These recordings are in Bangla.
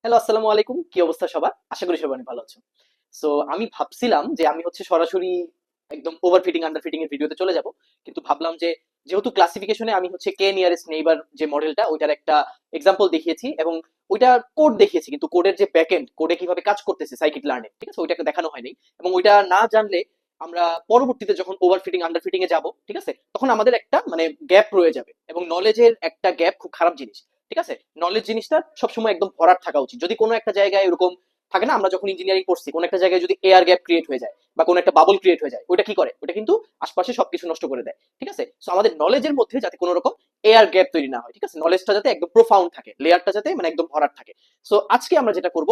হ্যালো, আসসালামু আলাইকুম। কি অবস্থা সবার? আশা করি সবাই অনেক ভালো আছো। সো আমি ভাবছিলাম যে আমি হচ্ছে সরাসরি একদম ওভার ফিটিং আন্ডার ফিটিং এর ভিডিওতে চলে যাব, কিন্তু ভাবলাম যে যেহেতু ক্লাসিফিকেশনে আমি হচ্ছে কে নিয়ারেস্ট নেইবার যে মডেলটা ওইটার একটা এক্সাম্পল দেখিয়েছি এবং ওইটার কোড দেখিয়েছি, কিন্তু কোডের যে ব্যাকএন্ড কোডে কিভাবে কাজ করতেছে সাইকিট লার্নে, ঠিক আছে, ওইটাকে দেখানো হয়নি। এবং ওইটা না জানলে আমরা পরবর্তীতে যখন ওভার ফিটিং আন্ডার ফিটিং এ যাব, ঠিক আছে, তখন আমাদের একটা মানে গ্যাপ রয়ে যাবে এবং নলেজের একটা গ্যাপ খুব খারাপ জিনিস। ঠিক আছে, নলেজ জিনিসটা সবসময় একদম ভরাট থাকা উচিত। যদি কোনো একটা জায়গায় এরকম থাকে না, আমরা যখন ইঞ্জিনিয়ারিং করছি কোনো একটা জায়গায় যদি এয়ার গ্যাপ ক্রিয়েট হয়ে যায় বা কোনো একটা বাবল ক্রিয়েট হয়ে যায়, ওটা কি করে, ওটা কিন্তু আশপাশে সবকিছু নষ্ট করে দেয়। ঠিক আছে, সো আমাদের নলেজের মধ্যে যাতে কোনো রকম এয়ার গ্যাপ তৈরি না হয়, ঠিক আছে, নলেজটা যাতে একদম প্রোফাউন্ড থাকে, লেয়ারটা যাতে মানে একদম ভরাট থাকে। সো আজকে আমরা যেটা করব,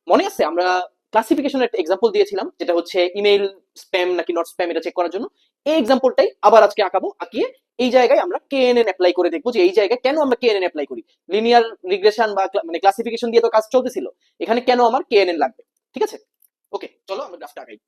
মনে আছে আমরা ক্লাসিফিকেশনের একটা এক্সাম্পল দিয়েছিলাম যেটা হচ্ছে ইমেইল স্প্যাম নাকি নট স্প্যাম এটা চেক করার জন্য। এই এক্সাম্পলটাই আবার আজকে আঁকাবো, আঁকিয়ে এই জায়গায় আমরা কেএনএন অ্যাপ্লাই করে দেখবো যে এই জায়গায় কেন আমরা কেএনএন অ্যাপ্লাই করি। লিনিয়ার রিগ্রেশন বা মানে ক্লাসিফিকেশন দিয়ে তো কাজ চলতেছিল, এখানে কেন আমার কেএনএন লাগবে। ঠিক আছে, ওকে, চলো আমরা গ্রাফটা আঁকাই।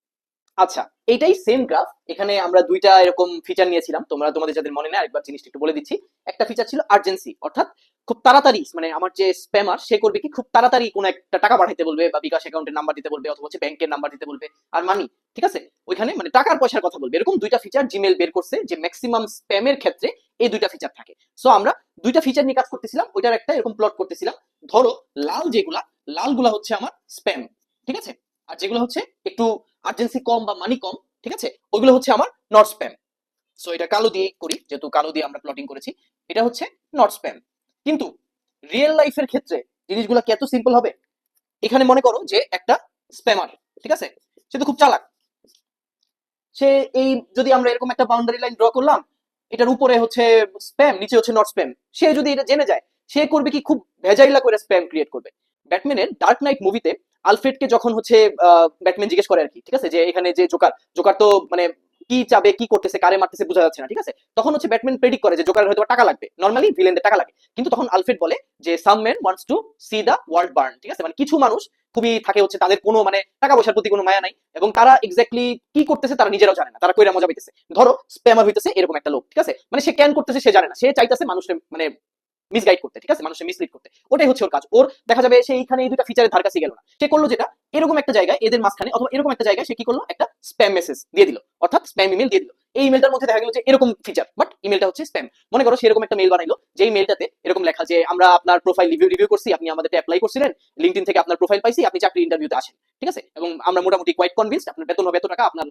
আচ্ছা, এইটাই সেম গ্রাফ। এখানে আমরা দুইটা এরকম ফিচার নিয়েছিলাম, তোমাদের যাদের মনে নেই আরেকবার জিনিসটা একটু বলে দিচ্ছি। একটা ফিচার ছিল আর্জেন্সি, অর্থাৎ খুব তাড়াতাড়ি মানে আমার যে স্প্যামার সে করবে কি খুব তাড়াতাড়ি কোনো একটা টাকা পাঠাইতে বলবে বা বিকাশ অ্যাকাউন্টের নাম্বার দিতে বলবে অথবা হচ্ছে ব্যাংকের নাম্বার দিতে বলবে। আর মানি, ঠিক আছে, ওইখানে মানে টাকার পয়সার কথা বলবে। এরকম দুইটা ফিচার জিমেল বের করছে যে ম্যাক্সিমাম স্প্যামের ক্ষেত্রে এই দুইটা ফিচার থাকে। সো আমরা দুইটা ফিচার নিয়ে কাজ করতেছিলাম, ওইটার একটা এরকম প্লট করতেছিলাম। ধরো লাল যেগুলা, লালগুলা হচ্ছে আমার স্প্যাম, ঠিক আছে, আর যেগুলো হচ্ছে একটু আর্জেন্সি কম বা মানি কম, ঠিক আছে, ওইগুলো হচ্ছে আমার নট স্প্যাম। সো এটা কালো দিয়ে করি, যেহেতু কালো দিয়ে আমরা প্লটিং করেছি, এটা হচ্ছে নট স্প্যাম। কিন্তু রিয়েল লাইফের ক্ষেত্রে জিনিসগুলো কি এত সিম্পল হবে? এখানে মনে করো যে একটা স্প্যামার, ঠিক আছে, সে তো খুব চালাক। সে এই যদি আমরা এরকম একটা বাউন্ডারি লাইন ড্র করলাম, এটার উপরে হচ্ছে স্প্যাম, নিচে হচ্ছে নট স্প্যাম, সে যদি এটা জেনে যায়, সে করবে কি খুব ভেজাইলা করে স্প্যাম ক্রিয়েট করবে। ব্যাটম্যানের ডার্ক নাইট মুভিতে আলফ্রেডকে যখন হচ্ছে ব্যাটম্যান জিজ্ঞেস করে আর কি, ঠিক আছে, যে এখানে যে জোকার, জোকার তো মানে কি চাবে কি করতেছে কারে মারতেছে বোঝা যাচ্ছে না, ঠিক আছে, তখন হচ্ছে ব্যাটম্যান প্রেডিক্ট করে যে জোকারের হয়তো টাকা লাগবে, নর্মালি ভিলেনদের টাকা লাগে, কিন্তু তখন আলফ্রেড বলে যে some man wants to see the world burn, ঠিক আছে, মানে কিছু মানুষ খুবই থাকে হচ্ছে তাদের কোনো মানে টাকা পয়সার প্রতি কোনো মায়া নাই এবং তারা এক্স্যাক্টলি কি করতেছে তারা নিজেরাও জানে না, তারা কইরা মজা পাইতেছে। ধরো স্প্যামার হইতেছে এরকম একটা লোক, ঠিক আছে, মানে সে ক্যান করতেছে সে জানে না, সে চাইতেছে মানুষের মানে মিসগাইড করতে, ঠিক আছে, মানুষের মিসলিড করতে, ওটাই হচ্ছে ওর কাজ। ওর দেখা যাবে সে এইখানে এই দুটা ফিচারের ধার কাছে গেল না, সে করলো যেটা এরকম একটা জায়গায় এদের মাঝখানে অথবা এরকম একটা জায়গায় সে কি করলো একটা স্প্যাম মেসেজ দিয়ে দিল, অর্থাৎ স্প্যাম ইমেল দিয়ে দিল। এই ইমেলটার মধ্যে দেখা গেল যে এরকম ফিচার, বাট ইমেলটা হচ্ছে স্প্যাম। মনে করো সে এরকম একটা মেল বানাইলো যেই মেলটাতে এরকম লেখা যে আমরা আপনার প্রোফাইল রিভিউ রিভিউ করছি, আপনি আমাদের অ্যাপ্লাই করছিলেন, লিঙ্কডইন থেকে আপনার প্রোফাইল পাইছি, আপনি চাকরি ইন্টারভিউতে আসেন, ঠিক আছে, এবং আমরা মোটামুটি কোয়াইট কনভিন্সড আপনার বেতন হবে এত টাকা, আপনার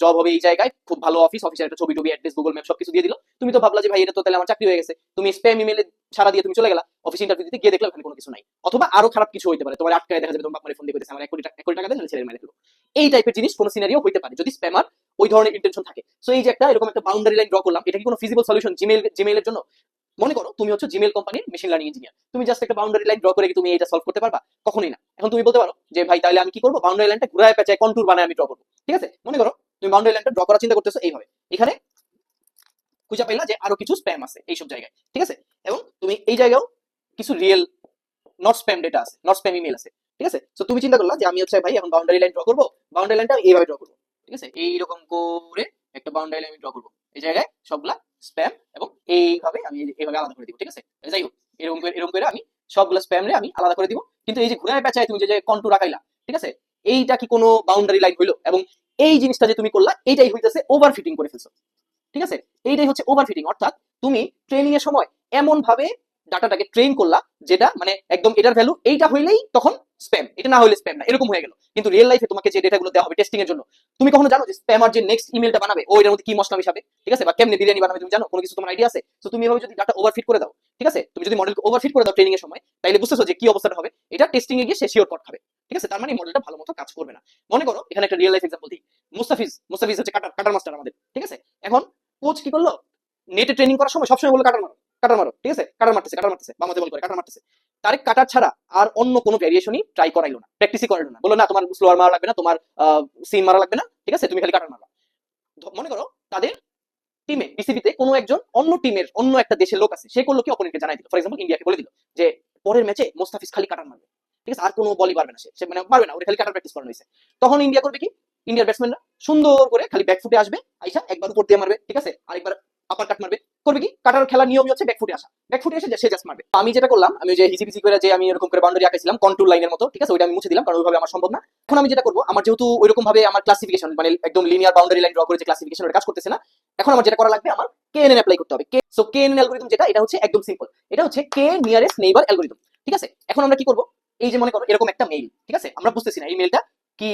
জব হবে এই জায়গায়, খুব ভালো অফিস, অফিসের একটা ছবি টবি অ্যাড্রেস গুগল ম্যাপ সবকিছু দিয়ে দিল। তুমি তো ভাবলা যে ভাই এটা তো তাহলে আমার চাকরি হয়ে গেছে, তুমি স্প্যাম ইমেলে সারা দিয়ে তুমি চলে গেলা অফিস ইন্টারভিউ দিতে, গিয়ে দেখলে ওখানে কোনো কিছু নাই, অথবা আরো খারাপ কিছু হইতে পারে, তোমার আটকায় দেখা যাবে তোমার বাপ মারে ফোন দিয়ে কইতেছে আমার 1 কোটি টাকা দেন, ছেলে মেরে ফেলো। এই টাইপের জিনিস কোন সিনারিও হইতে পারে যদি স্প্যামার ওই ধরনের ইন্টেনশন থাকে। সো এই যে একটা এরকম একটা বাউন্ডারি লাইন ড্র করলাম, এটা কি কোনো ফিজিবল সলিউশন জিমেইলের জন্য? মনে করো তুমি হচ্ছে জিমেইল কোম্পানির মেশিন লার্নিং ইঞ্জিনিয়ার, তুমি জাস্ট একটা বাউন্ডারি লাইন ড্র করে কি তুমি এটা সলভ করতে পারবা? কখনোই না। এখন তুমি বলতে পারো যে ভাই তাহলে আমি কি করবো, বাউন্ডারি লাইনটা ঘুরায় পেঁচায় কন্টুর বানায় আমি ড্র করবো, ঠিক আছে, মনে করো তুমি বাউন্ডারি লাইনটা ড্র করার চিন্তা করতেছো এইভাবে, এখানে খুঁজে পাইলা যে আরো কিছু স্প্যাম আছে এইসব জায়গায়, ঠিক আছে, এবং তুমি এই জায়গাও কিছু রিয়েল নট স্প্যাম ডেটা আছে, নট স্প্যাম ইমেল আছে, ঠিক আছে। সো তুমি চিন্তা করলা যে আমি হচ্ছে ভাই এখন বাউন্ডারি লাইন ড্র করবো, বাউন্ডারি লাইনটা এইভাবে ড্র করবো, ঠিক আছে, এইরকম করে একটা বাউন্ডারি লাইন আমি ড্র করবো, এই জায়গায় সবগুলা স্প্যাম এবং এইভাবে আমি এইভাবে আলাদা করে দিব, ঠিক আছে। যাই হোক, এরকম করে আমি সবগুলো স্প্যাম রে আমি আলাদা করে দিব। কিন্তু এই যে ঘুরায় পেঁচায় তুমি যে কন্টুর আঁকাইলা, ঠিক আছে, এইটা কি কোনো বাউন্ডারি লাইন হইলো? এবং এই জিনিসটা যে তুমি করলা এইটাই হইতেছে ওভার ফিটিং করে ফেলছো, ঠিক আছে, এইটাই হচ্ছে ওভার ফিটিং। অর্থাৎ তুমি ট্রেনিং এর সময় এমন ভাবে ডাটাটাকে ট্রেন করলা যেটা মানে একদম এটার ভ্যালু এইটা হইলেই তখন স্প্যাম, এটা না হইলে স্প্যাম না, এরকম হয়ে গেল। কিন্তু রিয়েল লাইফে তোমাকে যে ডেটাগুলো দেওয়া হবে টেস্টিং এর জন্য, তুমি কখনো জানো যে স্প্যামার যে নেক্সট ইমেলটা বানাবে ও এর মধ্যে কি মশলা মিশাবে, ঠিক আছে, বা কেমনে বিরিয়ানি বানাবে তুমি জানো? কোনো কিছু তোমার আইডিয়া আছে? তো তুমি এভাবে যদি ডাটা ওভারফিট করে দাও, ঠিক আছে, তুমি যদি মডেলকে ওভারফিট করে দাও ট্রেনিং এর সময়, তাইলে বুঝতেছো যে কি অবস্থাটা হবে। এটা টেস্টিং এ গিয়ে সে শিওর কট খাবে, ঠিক আছে, তার মানে মডেলটা ভালো মতো কাজ করবে না। মনে করো এখানে একটা রিয়েল লাইফ এক্সাম্পল দিই। মুস্তাফিজ হচ্ছে কাটার কাটার মাস্টার আমাদের, ঠিক আছে। এখন কোচ কি করলো, নেটে ট্রেনিং করার সময় সবসময় বললো কাটার মারো, কাটার মারো, ঠিক আছে, কাটার মারতেছে বামাতে বল করে কাটার মারতেছে। তারে কাটার ছাড়া আর অন্য কোনো ভ্যারিয়েশনই ট্রাই করাইলো না, প্র্যাকটিসই করাইলো না, বললো না তোমার স্লোয়ার মারা লাগবে না, তোমার সিম মারা লাগবে না, ঠিক আছে, তুমি খালি কাটার মারবা। মনে করো তাদের টিমে বিসিবিতে কোনো একজন অন্য টিমের অন্য একটা দেশের লোক আছে, সে করলো কি অপোনেন্টকে জানাই দিল, ফর এক্সাম্পল ইন্ডিয়াকে বলে দিল যে পরের ম্যাচে মোস্তাফিজ খালি কাটার মারবে, ঠিক আছে, আর কোনো বলই পারবে না, সে মানে পারবে না, ওরে খালি কাটার প্র্যাকটিস করানো হয়েছে। তখন ইন্ডিয়া করবে কি, ইন্ডিয়ার ব্যাটসম্যানরা সুন্দর করে খালি ব্যাকফুটে আসবে, আইসা একবার উপর দিয়ে মারবে, ঠিক আছে, আরেকবার আপার কাট মারবে, করবে কি কাটার খেলার নিয়মই হচ্ছে ব্যাকফুটে আসা, ব্যাকফুটে এসে সে জাস্ট মারবে। আমি যেটা করলাম, আমি ওই যে হিজিবিজি করে যে আমি এরকম করে বাউন্ডারি আঁকাইছিলাম কন্ট্রোল লাইনের মতো, ঠিক আছে, ওইটা আমি মুছে দিলাম কারণ ওইভাবে আমার সম্ভব না। এখন আমি যেটা করবো, আমার যেহেতু ওইরকম ভাবে আমার ক্লাসিফিকেশন মানে একদম লিনিয়ার বাউন্ডারি লাইন ড্র করে যে ক্লাসিফিকেশন ওটা কাজ করতেছে না, এখন আমার যেটা করা লাগবে, আমার কেএনএন অ্যাপ্লাই করতে হবে। সো কেএনএন অ্যালগরিদম যেটা, এটা হচ্ছে একদম সিম্পল, এটা হচ্ছে কে নিয়ারেস্ট নেইবার অ্যালগরিদম, ঠিক আছে। এখন আমরা কি করব, এই যে মনে করো এরকম একটা মেইল, ঠিক আছে, আমরা বুঝতেছি না এই মেইলটা কি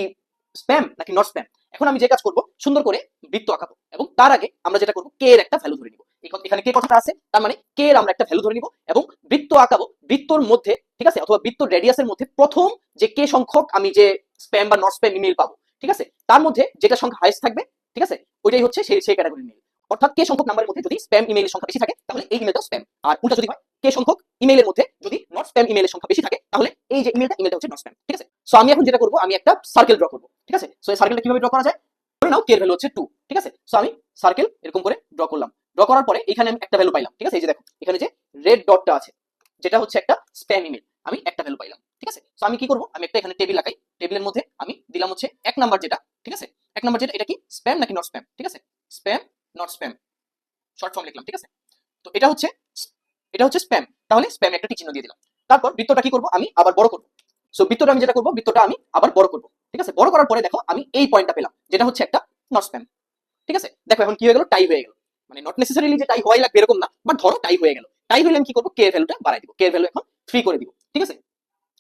স্প্যাম নাকি নট স্প্যাম। এখন আমি যে কাজ করব, সুন্দর করে বৃত্ত আঁকাবো এবং তার আগে আমরা যেটা করব, কে এর একটা ভ্যালু ধরে নিব। এখানে কে কথাটা আছে, তার মানে কে এর আমরা একটা ভ্যালু ধরে নিব এবং বৃত্ত আঁকাবো। বৃত্তর মধ্যে, ঠিক আছে, অথবা বৃত্তর রেডিয়াসের মধ্যে প্রথম যে কে সংখ্যক আমি যে স্প্যাম বা নট স্প্যাম ইমেল পাবো, ঠিক আছে, তার মধ্যে যেটা সংখ্যা হাইস্ট থাকবে, ঠিক আছে, ওইটাই হচ্ছে সেই ক্যাটাগরির মেইল। অর্থাৎ কে সংখ্যক নাম্বারের মধ্যে যদি স্প্যাম ইমেইলের সংখ্যা বেশি থাকে তাহলে এই ইমেলটা স্প্যাম, আর উল্টা যদি হয় কে সংখ্যক ইমেইলের মধ্যে যদি নট স্প্যাম ইমেইলের সংখ্যা বেশি থাকে তাহলে এই যে ইমেলটা হচ্ছে নট স্প্যাম, ঠিক আছে। সো আমি এখন যেটা করব, আমি একটা সার্কেল ড্র করব, ঠিক আছে। সো এই সার্কেলটা কিভাবে ড্র করা যায়, ধরে নাও কে এর ভ্যালু হচ্ছে 2, ঠিক আছে। সো আমি সার্কেল এরকম করে ড্র করলাম, ড্র করার পরে এখানে আমি একটা ভ্যালু পাইলাম, ঠিক আছে। এই যে দেখো এখানে যে রেড ডটটা আছে, যেটা হচ্ছে একটা স্প্যাম ইমেল, আমি একটা ভ্যালু পাইলাম, ঠিক আছে। সো আমি কি করব, আমি একটা এখানে টেবিল লাগাই, টেবিলের মধ্যে আমি দিলাম হচ্ছে এক নাম্বার যেটা, ঠিক আছে, এক নাম্বার যেটা, এটা কি স্প্যাম নাকি নট স্প্যাম, ঠিক আছে, spam not spam, short form লিখলাম, ঠিক আছে। তো এটা হচ্ছে স্প্যাম, তাহলে স্প্যামে একটা টিক চিহ্ন দিয়ে দিলাম। তারপর বৃত্তটা কি করব, আমি আবার বড় করব। সো বৃত্তটা আমি যেটা করব, বৃত্তটা আমি আবার বড় করব, ঠিক আছে। বড় করার পরে দেখো আমি এই পয়েন্টটা পেলাম, যেটা হচ্ছে একটা নট স্প্যাম, ঠিক আছে। দেখো এখন কি হয়ে গেল, টাই হয়ে গেল। মানে নট নেসেসারিলি যে টাই হওয়াই লাগবে এরকম না, বাট ধরো টাই হয়ে গেল। টাই হলে আমি কি করব, কে এর ভ্যালুটা বাড়াই দিব, কে এর ভ্যালু এখন 3 করে দিব, ঠিক আছে।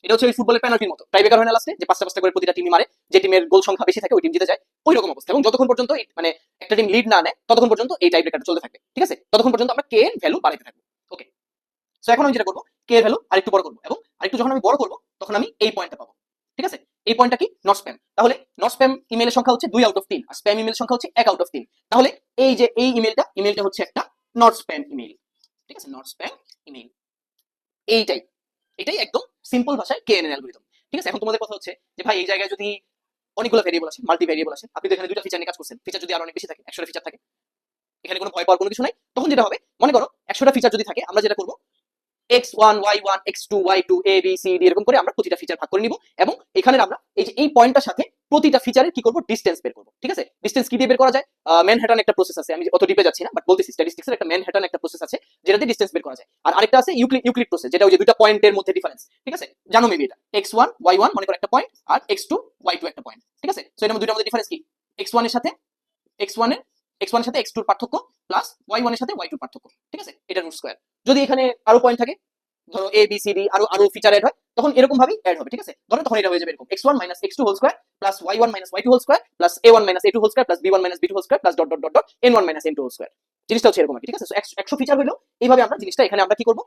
এটা হচ্ছে ওই ফুটবলের পেনাল্টির মতো, টাই ব্রেকার হয় না লাস্টে, যে পাঁচটা পাঁচটা করে প্রতিটা টিমই মারে, যে টিমের গোল সংখ্যা বেশি থাকে ওই টিম জিতে যায়, ওই রকম অবস্থা। এবং যতক্ষণ পর্যন্ত মানে একটা টিম লিড না নেয় ততক্ষণ পর্যন্ত এই টাই ব্রেকারটা চলতে থাকবে, ঠিক আছে। ততক্ষণ পর্যন্ত আমরা কে এর ভ্যালু বাড়াইতে থাকবো, ওকে। সো এখন আমি যেটা করবো, কে এর ভ্যালু আরেকটু বড় করবো এবং আরেকটু যখন আমি বড় করবো তখন আমি এই পয়েন্টটা পাবো, ঠিক আছে। এই পয়েন্টটা কি, নট স্প্যাম। তাহলে নট স্প্যাম ইমেলের সংখ্যা হচ্ছে 2 আউট অফ 3 আর স্প্যাম ইমেলের সংখ্যা হচ্ছে 1 আউট অফ 3। তাহলে এই যে এই ইমেলটা হচ্ছে একটা নট স্প্যাম ইমেল, ঠিক আছে, নট স্প্যাম ইমেল। এইটাই এটাই একদম সিম্পল ভাষায় কেএনএন অ্যালগরিদম, ঠিক আছে। এখন তোমাদের কথা হচ্ছে যে ভাই এই জায়গায় যদি অনেকগুলো ভেরিয়েবল আছে, মাল্টি ভেরিয়েবল আছে, আপনি তো এখানে দুইটা ফিচার নিয়ে কাজ করছেন, ফিচার যদি আরো অনেক বেশি থাকে, 100টা ফিচার থাকে, এখানে কোনো ভয় পাওয়ার কোনো কিছু নাই। তখন যেটা হবে, মনে করো 100টা ফিচার যদি থাকে, আমরা যেটা করবো x1 y1 x2 y2 a b c d এরকম করে আমরা প্রতিটা ফিচার ভাগ করে নিব এবং এখানে আমরা এই যে এই পয়েন্টটার সাথে প্রতিটা ফিচারের কি করব, ডিসটেন্স বের করব, ঠিক আছে। ডিসটেন্স কি দিয়ে বের করা যায়, ম্যানহাটন একটা প্রসেস আছে, আমি অত ডিপে যাচ্ছি না, বাট বলতেছি স্ট্যাটিস্টিক্সের একটা ম্যানহাটন একটা প্রসেস আছে যেটাতে ডিসটেন্স বের করা যায়। আর আরেকটা আছে ইউক্লিড প্রসেস, যেটা ওই যে দুইটা পয়েন্টের মধ্যে ডিফারেন্স, ঠিক আছে, জানো মেবি এটা x1 y1 মনে করো একটা পয়েন্ট আর x2 y2 একটা পয়েন্ট, ঠিক আছে। সো এটার দুইটার মধ্যে ডিফারেন্স কি, x1 এর সাথে x1 এর x1 এর সাথে x2 এর পার্থক্য প্লাস y1 এর সাথে y2 এর পার্থক্য, ঠিক আছে, এটা রুট স্কয়ার। যদি এখানে আরো পয়েন্ট থাকে, ধরো এ বি সি ডি আরো আরো ফিচার এড হয়, তখন এরকম ভাবেই এড হবে, ঠিক আছে। ধরো তখন এটা হয়ে যাবে এরকম x1 x2 whole square plus y1 y2 whole square plus a1 a2 whole square plus b1 b2 whole square plus dot dot dot dot n1 n2 whole square. জিনিসটা হচ্ছে এরকম, ঠিক আছে। সো 100 ফিচার হলো এইভাবে আমরা জিনিসটা এখানে আমরা কি করব,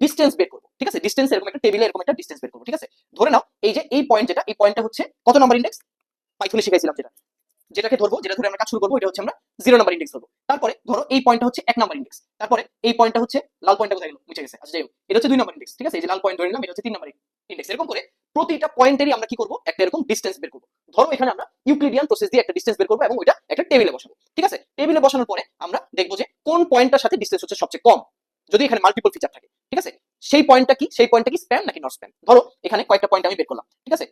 ডিসটেন্স বের করব, ঠিক আছে। ডিসটেন্স এরকম একটা টেবিলে এরকম একটা ডিসটেন্স বের করব, ঠিক আছে। ধরে নাও এই যে এই পয়েন্ট, যেটা এই পয়েন্টটা হচ্ছে কত নাম্বার ইনডেক্স, পাইথনে শিখাইছিলাম যেটা, যেটাকে ধরবো, যেটা ধরে আমরা কাজ শুরু করবো, এটা হচ্ছে আমরা 0 নাম্বার ইনডেক্স ধরবো। তারপরে ধরো এই পয়েন্টটা হচ্ছে 1 নাম্বার ইনডেক্স, তারপরে এই পয়েন্টটা হচ্ছে, লাল পয়েন্টটা কোথায় গেল, মুছে গেছে, আচ্ছা যাই হোক, এটা হচ্ছে 2 নাম্বার ইনডেক্স, ঠিক আছে। এই যে লাল পয়েন্ট ধরে নিলাম, এটা হচ্ছে 3 নাম্বার ইনডেক্স। এরকম করে প্রতিটা পয়েন্টেরই আমরা কি করব, একটা এরকম ডিসটেন্স বের করব। ধরো এখানে আমরা ইউক্লিডিয়ান প্রসেস দিয়ে একটা ডিসটেন্স বের করব এবং ওইটা একটা টেবিলে বসাবো, ঠিক আছে। টেবিলে বসানোর পরে আমরা দেখবো যে কোন পয়েন্টটার সাথে ডিসটেন্স হচ্ছে সবচেয়ে কম, যদি এখানে মাল্টিপল ফিচার থাকে, ঠিক আছে। সেই পয়েন্টটা কি স্প্যাম নাকি নট স্প্যাম। ধরো এখানে কয়েকটা পয়েন্ট আমি বের করলাম, ঠিক আছে।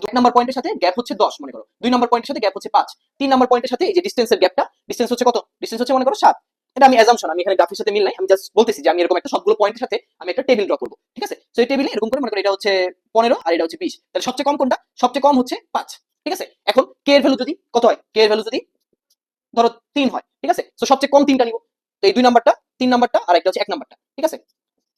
1 নাম্বার পয়েন্টের সাথে গ্যাপ হচ্ছে 10 মনে করো, 2 নাম্বার পয়েন্টের সাথে গ্যাপ হচ্ছে 5, 3 নাম্বার পয়েন্টের সাথে এই যে ডিসটেন্সের গ্যাপটা, ডিসটেন্স হচ্ছে কত, ডিসটেন্স হচ্ছে মনে করো 7। এটা আমি অ্যাজাম্পশন, আমি এখানে গ্রাফের সাথে মিল নাই, আমি জাস্ট বলতেছি যে আমি এরকম একটা সবগুলো পয়েন্টের সাথে আমি একটা টেবিল ড্র করব, ঠিক আছে। সো এই টেবিলে এরকম করে মনে করো এটা হচ্ছে 15 আর এটা হচ্ছে 20, তাহলে সবচেয়ে কম কোনটা, সবচেয়ে কম হচ্ছে 5, ঠিক আছে। এখন কে এর ভ্যালু যদি কত হয়, কে এর ভ্যালু যদি ধরো 3 হয়, ঠিক আছে। সো সবচেয়ে কম 3টা নিব, তো এই 2 নাম্বারটা, 3 নাম্বারটা আর একটা হচ্ছে 1 নাম্বারটা, ঠিক আছে।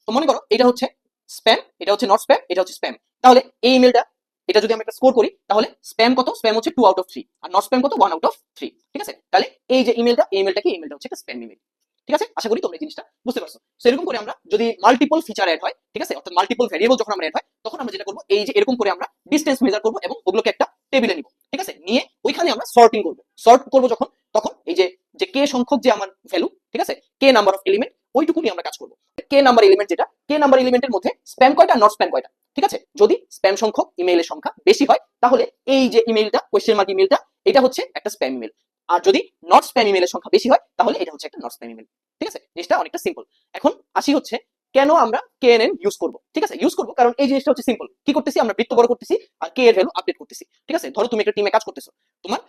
তো মনে করো এটা হচ্ছে স্প্যাম, এটা হচ্ছে নট স্প্যাম, এটা হচ্ছে স্প্যাম। তাহলে এই ইমেলটা, এটা যদি আমি একটা স্কোর করি, তাহলে স্প্যাম কত, স্প্যাম হচ্ছে 2 out of 3 are not spam কত, 1 আউট অফ 3, ঠিক আছে। তাহলে এই যে ইমেলটা, এই ইমেলটা কি, ইমেলটা হচ্ছে একটা স্প্যাম ইমেল, ঠিক আছে। আশা করি তোমরা এই জিনিসটা বুঝতে পারছো। সো এরকম করে আমরা যদি মাল্টিপল ফিচার এড হয়, ঠিক আছে, অর্থাৎ মাল্টিপল ভেরিয়েবল যখন আমরা এড হয়, তখন আমরা যেটা করব, এই যে এরকম করে আমরা ডিসটেন্স মেজার করব এবং ওগুলোকে একটা টেবিলে নিব, ঠিক আছে। নিয়ে ওইখানে আমরা সর্টিং করব, সর্ট করব যখন, তখন এই যে যে কে সংখ্যক যে আমার ভ্যালু, ঠিক আছে, কে নাম্বার অফ এলিমেন্ট, ওইটুকু নিয়ে আমরা কাজ করব। কে নাম্বার এলিমেন্ট যেটা, কে নাম্বার এলিমেন্টের মধ্যে স্প্যাম কয়টা, নট স্প্যাম কয়টা, ঠিক আছে। যদি স্প্যাম সংখ্যক ইমেইলের সংখ্যা বেশি হয়, তাহলে এই যে ইমেইলটা, কোশ্চেন মার্ক ইমেইলটা, এটা হচ্ছে একটা স্প্যাম ইমেইল। আর যদি নট স্প্যাম ইমেইলের সংখ্যা বেশি হয়, তাহলে এটা হচ্ছে একটা নট স্প্যাম ইমেইল, ঠিক আছে। জিনিসটা অনেকটা সিম্পল। এখন আসি হচ্ছে কেন আমরা কেএনএন ইউজ করব, ঠিক আছে। ইউজ করব কারণ এই জিনিসটা হচ্ছে সিম্পল। কি করতেছি আমরা, বৃত্ত বড় করতেছি আর কে এর ভ্যালু আপডেট করতেছি, ঠিক আছে। ধরো তুমি একটা টিমে কাজ করতেছো, তোমার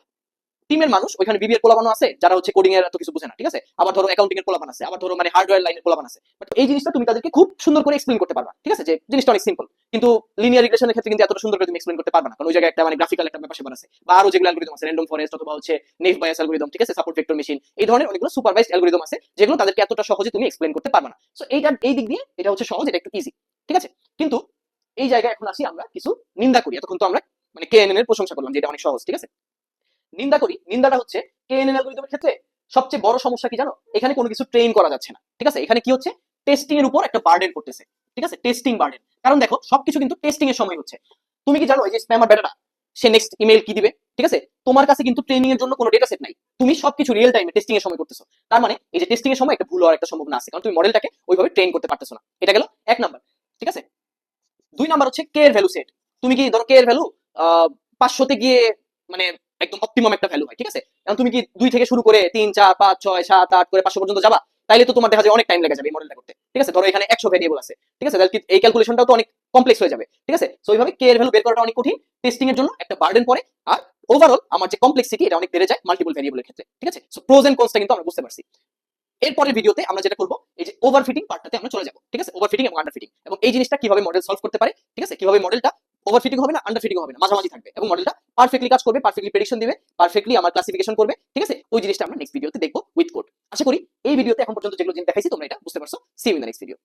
টিমের মানুষ ওইখানে বিবি এর পোলাপান আছে যারা হচ্ছে কোডিং এর এত কিছু বুঝে না, ঠিক আছে, আবার ধরো অ্যাকাউন্টিং এর পোলাপান আছে, আবার ধরো মানে হার্ডওয়্যার লাইনের পোলাপান আছে, বাট এই জিনিসটা তুমি তাদেরকে খুব সুন্দর করে এক্সপ্লেইন করতে পারবা, ঠিক আছে, যে জিনিসটা অনেক সিম্পল। কিন্তু লিনিয়ার রিগ্রেশনের ক্ষেত্রে কিন্তু এতটা সুন্দর করে তুমি এক্সপ্লেইন করতে পারবে না, কারণ ওই জায়গায় একটা মানে গ্রাফিক্যাল একটা ব্যাপার স্যাপার আছে, বা আরো যেগুলো অ্যালগরিদম আছে, র্যান্ডম ফরেস্ট অথবা হচ্ছে নেইভ বায়াস অ্যালগরিদম, ঠিক আছে, সাপোর্ট ভেক্টর মেশিন, এই ধরনের অনেকগুলো সুপারভাইজড অ্যালগরিদম আছে যেগুলো তাদেরকে এতটা সহজে তুমি এক্সপ্লেইন করতে পারবে না। সো এই দিক দিয়ে এটা হচ্ছে সহজ, এটা একটু ইজি, ঠিক আছে। কিন্তু এই জায়গায় এখন আসি আমরা কিছু নিন্দা করি। এতক্ষণ তো আমরা মানে কেএনএন এর প্রশংসা করলাম যে এটা অনেক সহজ, ঠিক আছে। নিন্দা করি, নিন্দাটা হচ্ছে কেএনএন অ্যালগরিদমের ক্ষেত্রে সবচেয়ে বড় সমস্যা কি জানো? এখানে কোনো কিছু ট্রেন করা যাচ্ছে না, ঠিক আছে। এখানে কি হচ্ছে, টেস্টিং এর উপর একটা বার্ডেন করতেছে, ঠিক আছে, টেস্টিং বার্ডেন। কারণ দেখো সবকিছু কিন্তু টেস্টিং এর সময় হচ্ছে। তুমি কি জানো এই যে স্প্যামার বেটাটা সে নেক্সট ইমেল কি দিবে, ঠিক আছে, তোমার কাছে কিন্তু ট্রেনিং এর জন্য কোনো ডেটা সেট নাই, তুমি সবকিছু রিয়েল টাইমে টেস্টিং এর সময় করতেছো। তার মানে এই যে টেস্টিং এর সময় একটা ভুল হওয়ার একটা সম্ভাবনা আছে, কারণ তুমি মডেলটাকে ওইভাবে ট্রেন করতে পারতেছো না। এটা গেল এক নাম্বার, ঠিক আছে। দুই নাম্বার হচ্ছে কে এর ভ্যালু সেট। তুমি কি ধরো কে এর ভ্যালু 500 তে গিয়ে মানে একদম অপটিমাম একটা ভ্যালু হয়, ঠিক আছে। এখন তুমি কি 2 থেকে শুরু করে 3 4 5 6 7 8 করে 500 পর্যন্ত যাবা, তাইলে তো তোমার দেখা যায় অনেক টাইম লেগে যাবে এই মডেলটা করতে, ঠিক আছে। ধরো এখানে 100 ভেরিয়েবল আছে, ঠিক আছে, তাহলে এই ক্যালকুলেশনটাও তো অনেক কমপ্লেক্স হয়ে যাবে, ঠিক আছে। সো এইভাবে কে এর ভ্যালু বের করাটা অনেক কঠিন, টেস্টিং এর জন্য একটা বার্ডেন পড়ে, আর ওভারঅল আমার যে কমপ্লেক্সিটি এটা অনেক বেড়ে যায় মাল্টিপল ভেরিয়েবলের ক্ষেত্রে, ঠিক আছে। সো প্রোজ এন্ড কনসটা কিন্তু আমরা বুঝতে পারছি। এরপরের ভিডিওতে আমরা যেটা করবো, এই যে ওভারফিটিং পার্টটাতে আমরা চলে যাবো, ঠিক আছে, ওভারফিটিং এবং আন্ডারফিটিং, এবং এই জিনিসটা কিভাবে মডেল সলভ করতে পারে, ঠিক আছে, কিভাবে মডেলটা ওভারফিটিং হবে না আন্ডারফিটিং হবে না, মাঝামাঝি থাকবে, এবং মডেলটা পারফেক্টলি কাজ করবে, পারফেক্টলি প্রেডিকশন দিবে, পারফেক্টলি আমার ক্লাসিফিকেশন করবে, ঠিক আছে। ওই জিনিসটা আমরা নেক্সট ভিডিওতে দেখবো উইথ কোড। আশা করি এই ভিডিওতে এখন পর্যন্ত যেগুলো জিনিস দেখাইছি তোমরা এটা বুঝতে পারছো। See you in the next video.